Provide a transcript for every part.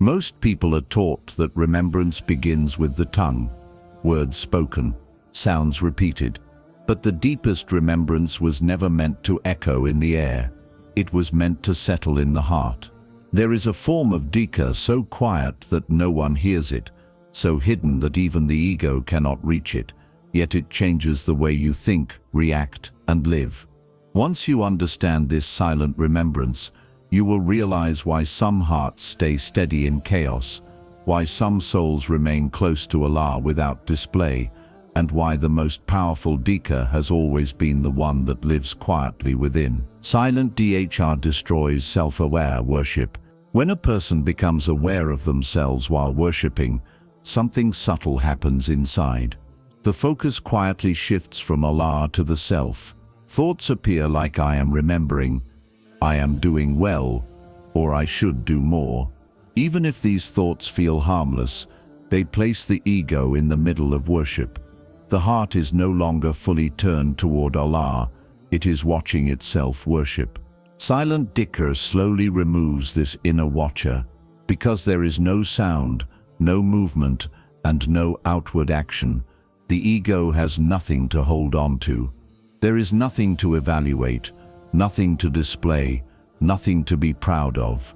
Most people are taught that remembrance begins with the tongue, words spoken, sounds repeated. But the deepest remembrance was never meant to echo in the air. It was meant to settle in the heart. There is a form of Dhikr so quiet that no one hears it, so hidden that even the ego cannot reach it, yet it changes the way you think, react, and live. Once you understand this silent remembrance, you will realize why some hearts stay steady in chaos, why some souls remain close to Allah without display, and why the most powerful Dhikr has always been the one that lives quietly within. Silent Dhikrr destroys self-aware worship. When a person becomes aware of themselves while worshipping, something subtle happens inside. The focus quietly shifts from Allah to the self. Thoughts appear like I am remembering, I am doing well, or I should do more. Even if these thoughts feel harmless, they place the ego in the middle of worship. The heart is no longer fully turned toward Allah, it is watching itself worship. Silent Dhikr slowly removes this inner watcher. Because there is no sound, no movement, and no outward action, the ego has nothing to hold on to. There is nothing to evaluate, nothing to display, nothing to be proud of.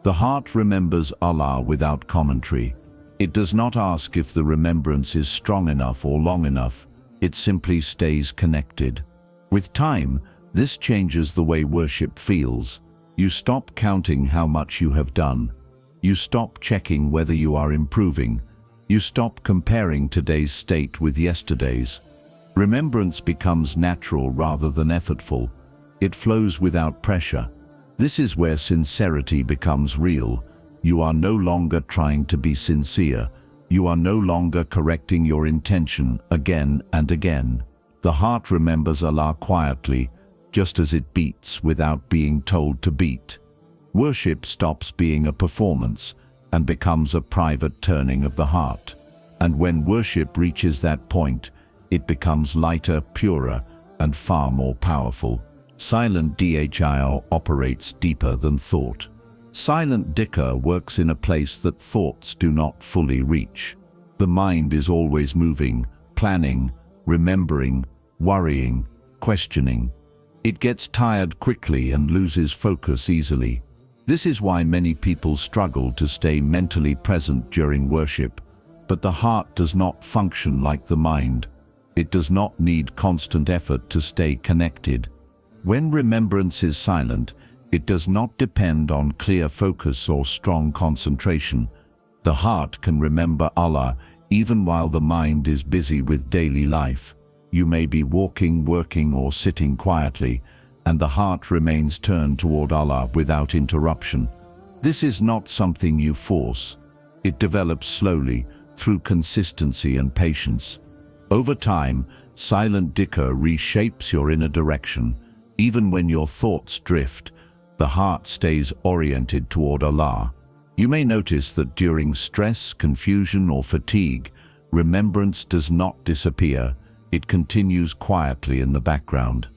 The heart remembers Allah without commentary. It does not ask if the remembrance is strong enough or long enough. It simply stays connected. With time, this changes the way worship feels. You stop counting how much you have done. You stop checking whether you are improving. You stop comparing today's state with yesterday's. Remembrance becomes natural rather than effortful. It flows without pressure. This is where sincerity becomes real. You are no longer trying to be sincere. You are no longer correcting your intention again and again. The heart remembers Allah quietly, just as it beats without being told to beat. Worship stops being a performance and becomes a private turning of the heart. And when worship reaches that point, it becomes lighter, purer, and far more powerful. Silent Dhikrr operates deeper than thought. Silent Dhikr works in a place that thoughts do not fully reach. The mind is always moving, planning, remembering, worrying, questioning. It gets tired quickly and loses focus easily. This is why many people struggle to stay mentally present during worship. But the heart does not function like the mind. It does not need constant effort to stay connected. When remembrance is silent, it does not depend on clear focus or strong concentration. The heart can remember Allah even while the mind is busy with daily life. You may be walking, working, or sitting quietly, and the heart remains turned toward Allah without interruption. This is not something you force. It develops slowly through consistency and patience. Over time, silent Dhikr reshapes your inner direction. Even when your thoughts drift, the heart stays oriented toward Allah. You may notice that during stress, confusion, or fatigue, remembrance does not disappear. It continues quietly in the background.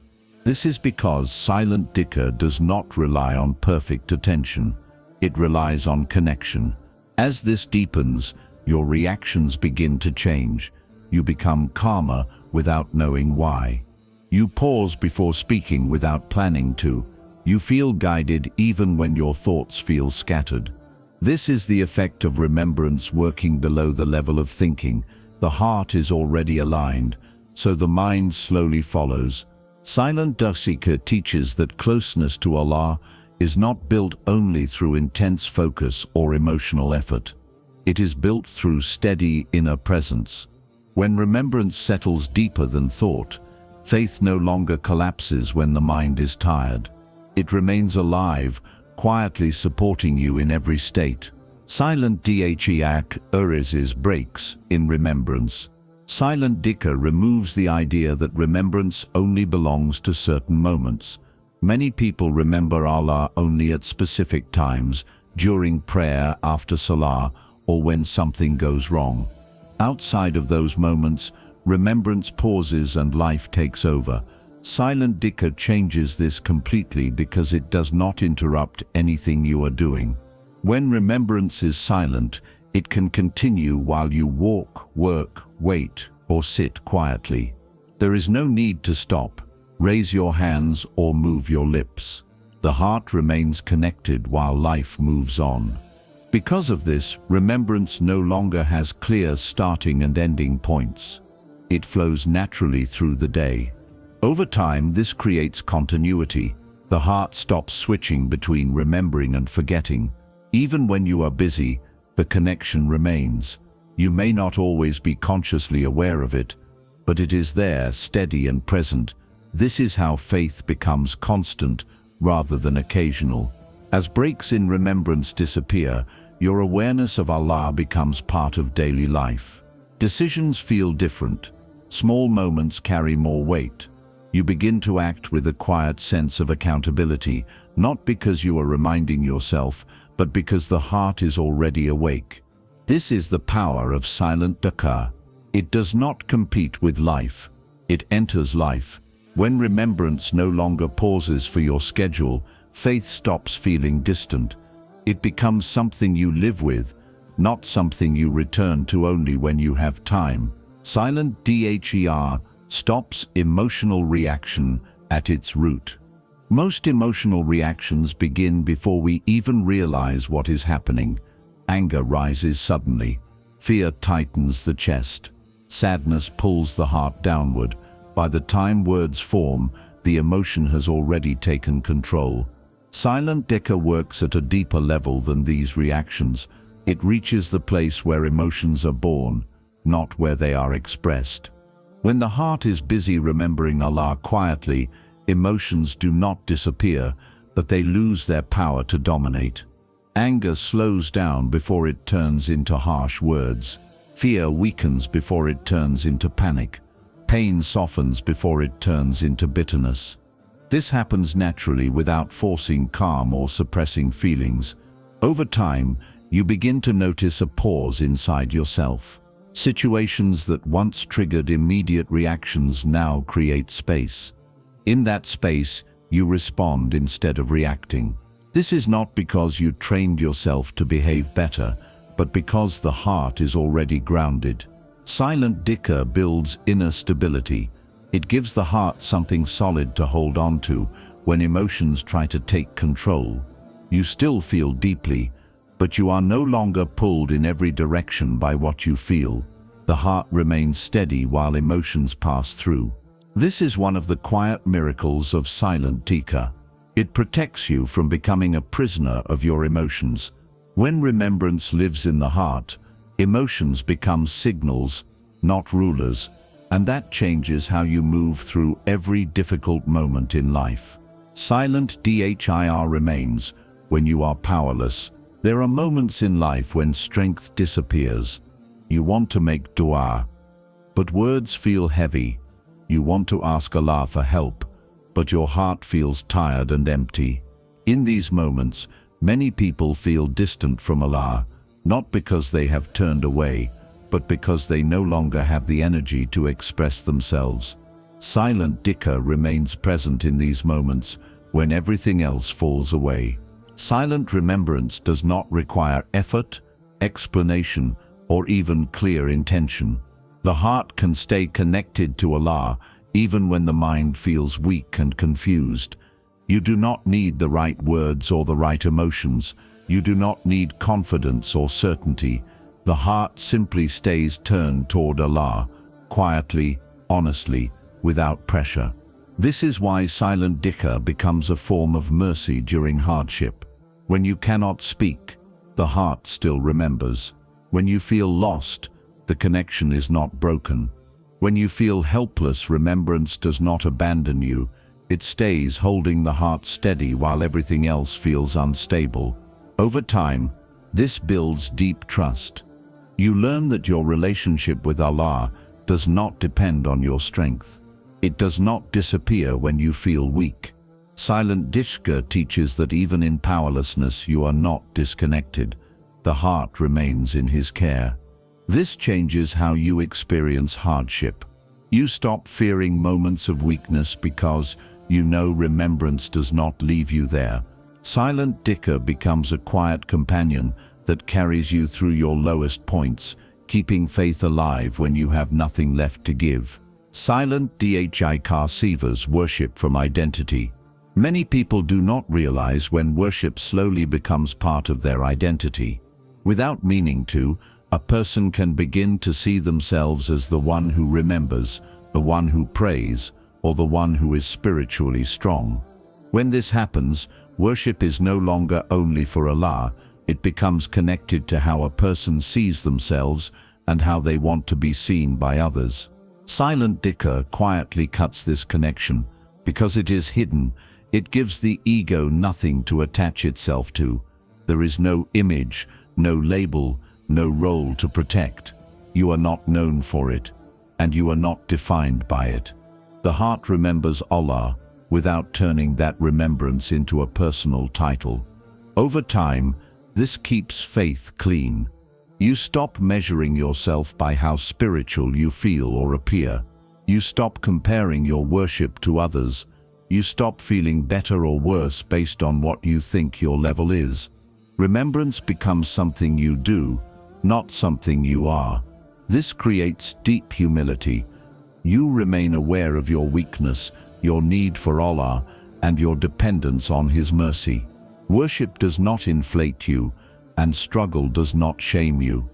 This is because silent Dhikr does not rely on perfect attention. It relies on connection. As this deepens, your reactions begin to change. You become calmer without knowing why. You pause before speaking without planning to. You feel guided even when your thoughts feel scattered. This is the effect of remembrance working below the level of thinking. The heart is already aligned, so the mind slowly follows. Silent Dhikr teaches that closeness to Allah is not built only through intense focus or emotional effort. It is built through steady inner presence. When remembrance settles deeper than thought, faith no longer collapses when the mind is tired. It remains alive, quietly supporting you in every state. Silent Dhikrr erases breaks in remembrance. Silent Dhikr removes the idea that remembrance only belongs to certain moments. Many people remember Allah only at specific times, during prayer, after salah, or when something goes wrong. Outside of those moments, remembrance pauses and life takes over. Silent Dhikr changes this completely because it does not interrupt anything you are doing. When remembrance is silent, it can continue while you walk, work, wait, or sit quietly. There is no need to stop, raise your hands, or move your lips. The heart remains connected while life moves on. Because of this, remembrance no longer has clear starting and ending points. It flows naturally through the day. Over time, this creates continuity. The heart stops switching between remembering and forgetting. Even when you are busy, the connection remains. You may not always be consciously aware of it, but it is there, steady and present. This is how faith becomes constant rather than occasional. As breaks in remembrance disappear, your awareness of Allah becomes part of daily life. Decisions feel different. Small moments carry more weight. You begin to act with a quiet sense of accountability, not because you are reminding yourself, but because the heart is already awake. This is the power of silent dhikr. It does not compete with life. It enters life. When remembrance no longer pauses for your schedule, faith stops feeling distant. It becomes something you live with, not something you return to only when you have time. Silent dhikr stops emotional reaction at its root. Most emotional reactions begin before we even realize what is happening. Anger rises suddenly. Fear tightens the chest. Sadness pulls the heart downward. By the time words form, the emotion has already taken control. Silent dhikr works at a deeper level than these reactions. It reaches the place where emotions are born, not where they are expressed. When the heart is busy remembering Allah quietly, emotions do not disappear, but they lose their power to dominate. Anger slows down before it turns into harsh words. Fear weakens before it turns into panic. Pain softens before it turns into bitterness. This happens naturally without forcing calm or suppressing feelings. Over time, you begin to notice a pause inside yourself. Situations that once triggered immediate reactions now create space. In that space, you respond instead of reacting. This is not because you trained yourself to behave better, but because the heart is already grounded. Silent dhikr builds inner stability. It gives the heart something solid to hold on to when emotions try to take control. You still feel deeply, but you are no longer pulled in every direction by what you feel. The heart remains steady while emotions pass through. This is one of the quiet miracles of silent dhikr. It protects you from becoming a prisoner of your emotions. When remembrance lives in the heart, emotions become signals, not rulers, and that changes how you move through every difficult moment in life. Silent dhikr remains when you are powerless. There are moments in life when strength disappears. You want to make dua, but words feel heavy. You want to ask Allah for help, but your heart feels tired and empty. In these moments, many people feel distant from Allah, not because they have turned away, but because they no longer have the energy to express themselves. Silent dhikr remains present in these moments when everything else falls away. Silent remembrance does not require effort, explanation, or even clear intention. The heart can stay connected to Allah even when the mind feels weak and confused. You do not need the right words or the right emotions. You do not need confidence or certainty. The heart simply stays turned toward Allah, quietly, honestly, without pressure. This is why silent dhikr becomes a form of mercy during hardship. When you cannot speak, the heart still remembers. When you feel lost, the connection is not broken. When you feel helpless, remembrance does not abandon you. It stays holding the heart steady while everything else feels unstable. Over time, this builds deep trust. You learn that your relationship with Allah does not depend on your strength. It does not disappear when you feel weak. Silent dhikr teaches that even in powerlessness you are not disconnected. The heart remains in His care. This changes how you experience hardship. You stop fearing moments of weakness because you know remembrance does not leave you there. Silent Dhikr becomes a quiet companion that carries you through your lowest points, keeping faith alive when you have nothing left to give. Silent Dhikr severs worship from identity. Many people do not realize when worship slowly becomes part of their identity. Without meaning to, a person can begin to see themselves as the one who remembers, the one who prays, or the one who is spiritually strong. When this happens, worship is no longer only for Allah, it becomes connected to how a person sees themselves and how they want to be seen by others. Silent Dhikr quietly cuts this connection. Because it is hidden, it gives the ego nothing to attach itself to. There is no image, no label, no role to protect. You are not known for it, and you are not defined by it. The heart remembers Allah without turning that remembrance into a personal title. Over time, this keeps faith clean. You stop measuring yourself by how spiritual you feel or appear. You stop comparing your worship to others. You stop feeling better or worse based on what you think your level is. Remembrance becomes something you do, not something you are. This creates deep humility. You remain aware of your weakness, your need for Allah, and your dependence on His mercy. Worship does not inflate you, and struggle does not shame you.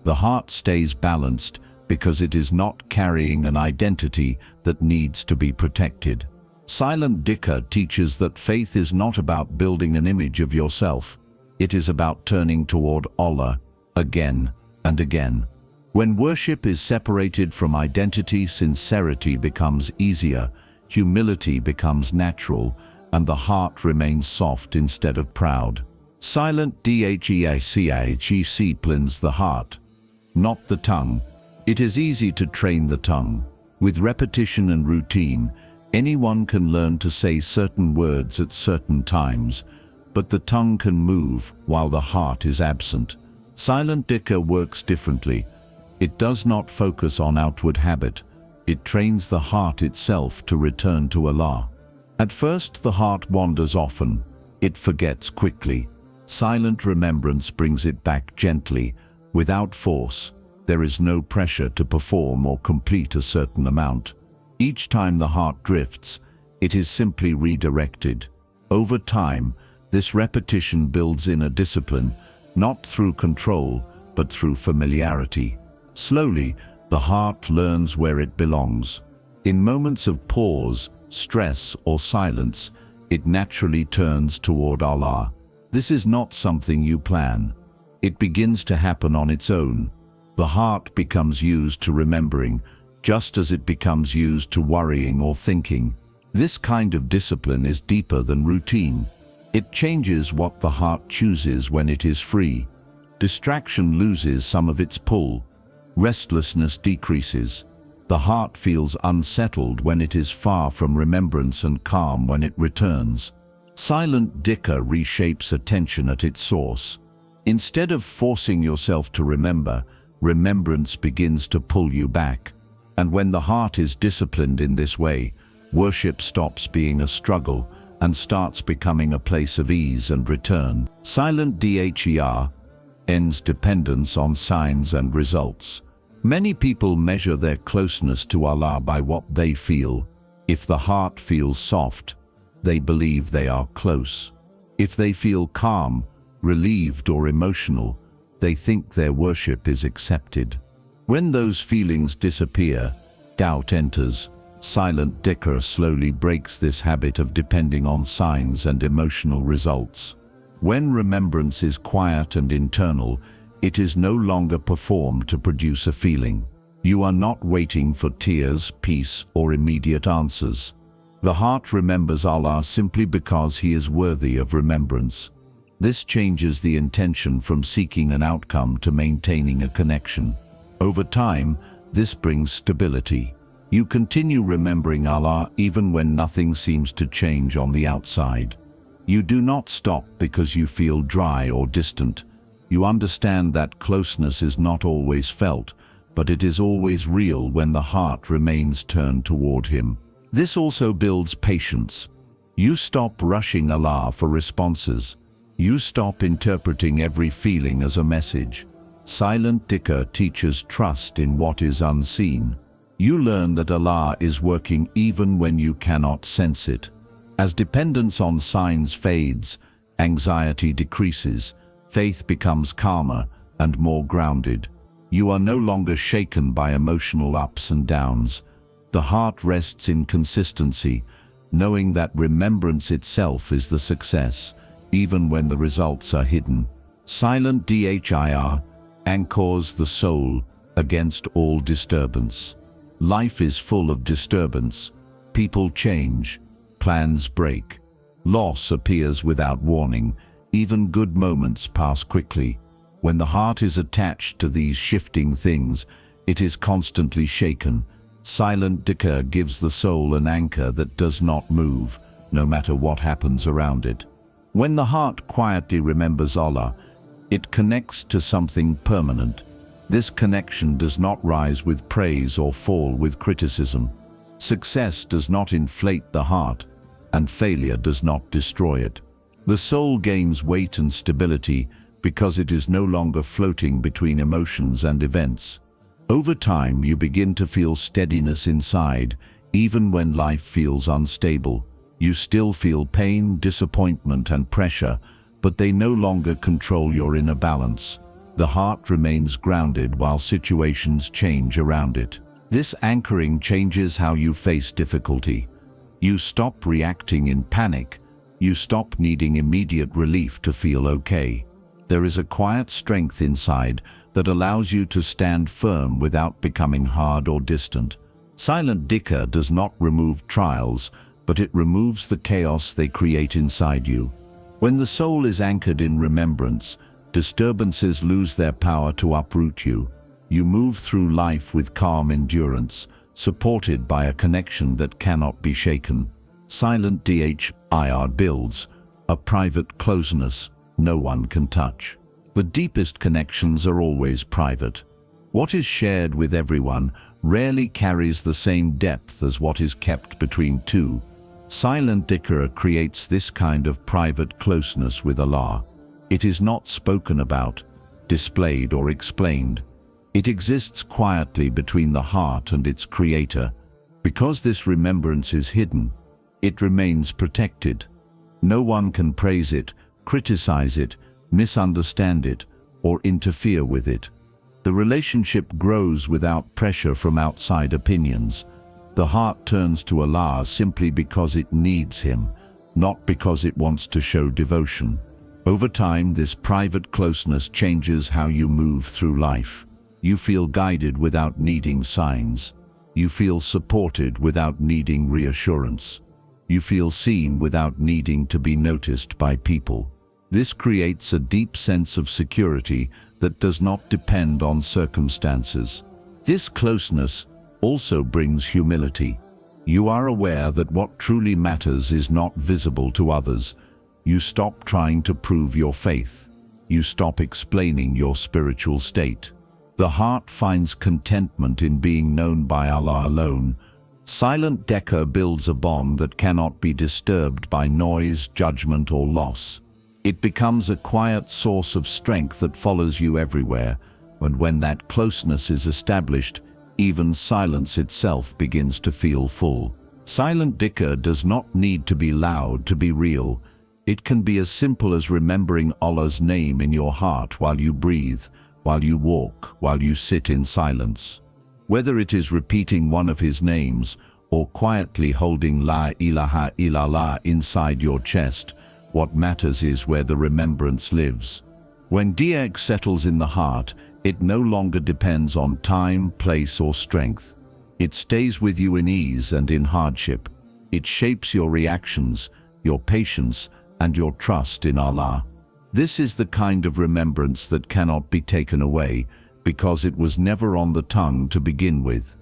The heart stays balanced because it is not carrying an identity that needs to be protected. Silent Dhikr teaches that faith is not about building an image of yourself. It is about turning toward Allah again and again. When worship is separated from identity, sincerity becomes easier, humility becomes natural, and the heart remains soft instead of proud. Silent Dhikr disciplines the heart, not the tongue. It is easy to train the tongue. With repetition and routine, anyone can learn to say certain words at certain times, but the tongue can move while the heart is absent. Silent Dhikr works differently. It does not focus on outward habit. It trains the heart itself to return to Allah. At first, the heart wanders often. It forgets quickly. Silent remembrance brings it back gently, without force. There is no pressure to perform or complete a certain amount. Each time the heart drifts, it is simply redirected. Over time, this repetition builds in a discipline, not through control, but through familiarity. Slowly, the heart learns where it belongs. In moments of pause, stress, or silence, it naturally turns toward Allah. This is not something you plan. It begins to happen on its own. The heart becomes used to remembering, just as it becomes used to worrying or thinking. This kind of discipline is deeper than routine. It changes what the heart chooses when it is free. Distraction loses some of its pull. Restlessness decreases. The heart feels unsettled when it is far from remembrance and calm when it returns. Silent Dhikr reshapes attention at its source. Instead of forcing yourself to remember, remembrance begins to pull you back. And when the heart is disciplined in this way, worship stops being a struggle and starts becoming a place of ease and return. Silent Dhikr ends dependence on signs and results. Many people measure their closeness to Allah by what they feel. If the heart feels soft, they believe they are close. If they feel calm, relieved, or emotional, they think their worship is accepted. When those feelings disappear, doubt enters. Silent Dhikr slowly breaks this habit of depending on signs and emotional results. When remembrance is quiet and internal, it is no longer performed to produce a feeling. You are not waiting for tears, peace, or immediate answers. The heart remembers Allah simply because He is worthy of remembrance. This changes the intention from seeking an outcome to maintaining a connection. Over time, this brings stability. You continue remembering Allah even when nothing seems to change on the outside. You do not stop because you feel dry or distant. You understand that closeness is not always felt, but it is always real when the heart remains turned toward Him. This also builds patience. You stop rushing Allah for responses. You stop interpreting every feeling as a message. Silent Dhikr teaches trust in what is unseen. You learn that Allah is working even when you cannot sense it. As dependence on signs fades, anxiety decreases, faith becomes calmer and more grounded. You are no longer shaken by emotional ups and downs. The heart rests in consistency, knowing that remembrance itself is the success, even when the results are hidden. Silent Dhikr anchors the soul against all disturbance. Life is full of disturbance. People change, plans break, loss appears without warning, even good moments pass quickly. When the heart is attached to these shifting things, it is constantly shaken. Silent Dhikr gives the soul an anchor that does not move, no matter what happens around it. When the heart quietly remembers Allah, it connects to something permanent. This connection does not rise with praise or fall with criticism. Success does not inflate the heart, and failure does not destroy it. The soul gains weight and stability because it is no longer floating between emotions and events. Over time, you begin to feel steadiness inside, even when life feels unstable. You still feel pain, disappointment, and pressure, but they no longer control your inner balance. The heart remains grounded while situations change around it. This anchoring changes how you face difficulty. You stop reacting in panic. You stop needing immediate relief to feel okay. There is a quiet strength inside that allows you to stand firm without becoming hard or distant. Silent Dhikr does not remove trials, but it removes the chaos they create inside you. When the soul is anchored in remembrance, disturbances lose their power to uproot you. You move through life with calm endurance, supported by a connection that cannot be shaken. Silent Dhikr builds a private closeness no one can touch. The deepest connections are always private. What is shared with everyone rarely carries the same depth as what is kept between two. Silent Dhikr creates this kind of private closeness with Allah. It is not spoken about, displayed, or explained. It exists quietly between the heart and its creator. Because this remembrance is hidden, it remains protected. No one can praise it, criticize it, misunderstand it, or interfere with it. The relationship grows without pressure from outside opinions. The heart turns to Allah simply because it needs Him, not because it wants to show devotion. Over time, this private closeness changes how you move through life. You feel guided without needing signs. You feel supported without needing reassurance. You feel seen without needing to be noticed by people. This creates a deep sense of security that does not depend on circumstances. This closeness also brings humility. You are aware that what truly matters is not visible to others. You stop trying to prove your faith. You stop explaining your spiritual state. The heart finds contentment in being known by Allah alone. Silent Dhikr builds a bond that cannot be disturbed by noise, judgment, or loss. It becomes a quiet source of strength that follows you everywhere, and when that closeness is established, even silence itself begins to feel full. Silent Dhikr does not need to be loud to be real. It can be as simple as remembering Allah's name in your heart while you breathe, while you walk, while you sit in silence. Whether it is repeating one of His names or quietly holding La ilaha illallah inside your chest, what matters is where the remembrance lives. When Dhikr settles in the heart, it no longer depends on time, place, or strength. It stays with you in ease and in hardship. It shapes your reactions, your patience, and your trust in Allah. This is the kind of remembrance that cannot be taken away, because it was never on the tongue to begin with.